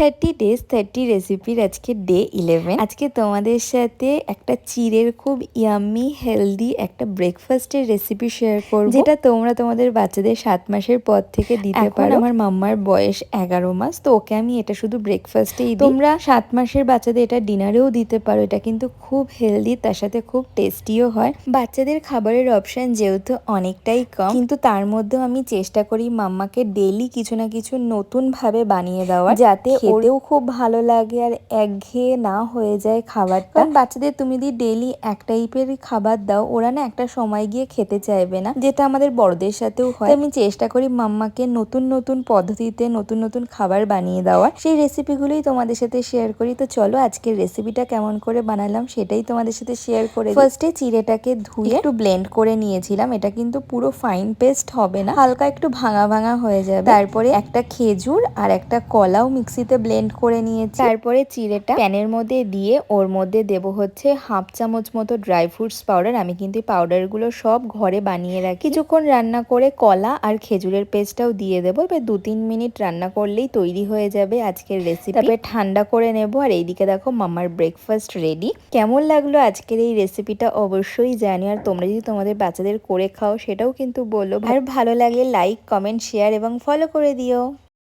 30 days 30 রেসিপির আজকে day 11। আজকে তোমাদের সাথে একটা চিড়ের খুব ইয়াম্মি হেলদি একটা ব্রেকফাস্টের রেসিপি শেয়ার করব, যেটা তোমরা তোমাদের বাচ্চাদের 7 মাসের পর থেকে দিতে পারো। আমার মাম্মার বয়স 11 মাস, তো ওকে আমি এটা শুধু ব্রেকফাস্টেই দিই। তোমরা 7 মাসের বাচ্চাদের এটা ডিনারেও দিতে পারো। এটা কিন্তু খুব হেলদি, তার সাথে খুব টেস্টিও হয়। বাচ্চাদের খাবারের অপশন যেহেতু অনেকটাই কম, কিন্তু তার মধ্যেও আমি চেষ্টা করি মাম্মাকে ডেইলি কিছু না কিছু নতুন ভাবে বানিয়ে দেওয়ার, যাতে খেতেও খুব ভালো লাগে আর একঘেয়ে না হয়ে যায় খাবারটা। কারণ বাচ্চাদের তুমি যদি ডেইলি এক টাইপের খাবার দাও, ওরা না একটা সময় গিয়ে খেতে চাইবে না, যেটা আমাদের বড়দের সাথেও হয়। আমি চেষ্টা করি মাম্মাকে নতুন নতুন পদ্ধতিতে নতুন নতুন খাবার বানিয়ে দেওয়ার। সেই রেসিপিগুলোই তোমাদের সাথে শেয়ার করি। তো চলো আজকের রেসিপিটা কেমন করে বানালাম সেটাই তোমাদের সাথে শেয়ার করে। ফার্স্টে চিড়েটাকে ধুয়ে একটু ব্লেন্ড করে নিয়েছিলাম। এটা কিন্তু পুরো ফাইন পেস্ট হবে না, হালকা একটু ভাঙা ভাঙা হয়ে যাবে। তারপরে একটা খেজুর আর একটা কলাও মিক্সিতে ব্লেন্ড করে নিয়েছি। তারপরে চিড়েটা প্যানের মধ্যে দিয়ে ওর মধ্যে দেব হচ্ছে 1/2 চামচ মতো ড্রাই ফ্রুটস পাউডার। আমি কিন্তু এই পাউডারগুলো সব ঘরে বানিয়ে রাখি। কিছুক্ষণ রান্না করে কলা আর খেজুরের পেস্টটাও দিয়ে দেবো। এবার 2-3 মিনিট রান্না করলেই তৈরি হয়ে যাবে আজকের রেসিপি। তারপরে ঠান্ডা করে নেব। আর এইদিকে দেখো মামার ব্রেকফাস্ট রেডি। কেমন লাগলো আজকের এই রেসিপিটা অবশ্যই জানি, আর তোমরা যদি তোমাদের বাচ্চাদের করে খাও সেটাও কিন্তু বলো। আর ভালো লাগলে লাইক, কমেন্ট, শেয়ার এবং ফলো করে দিও।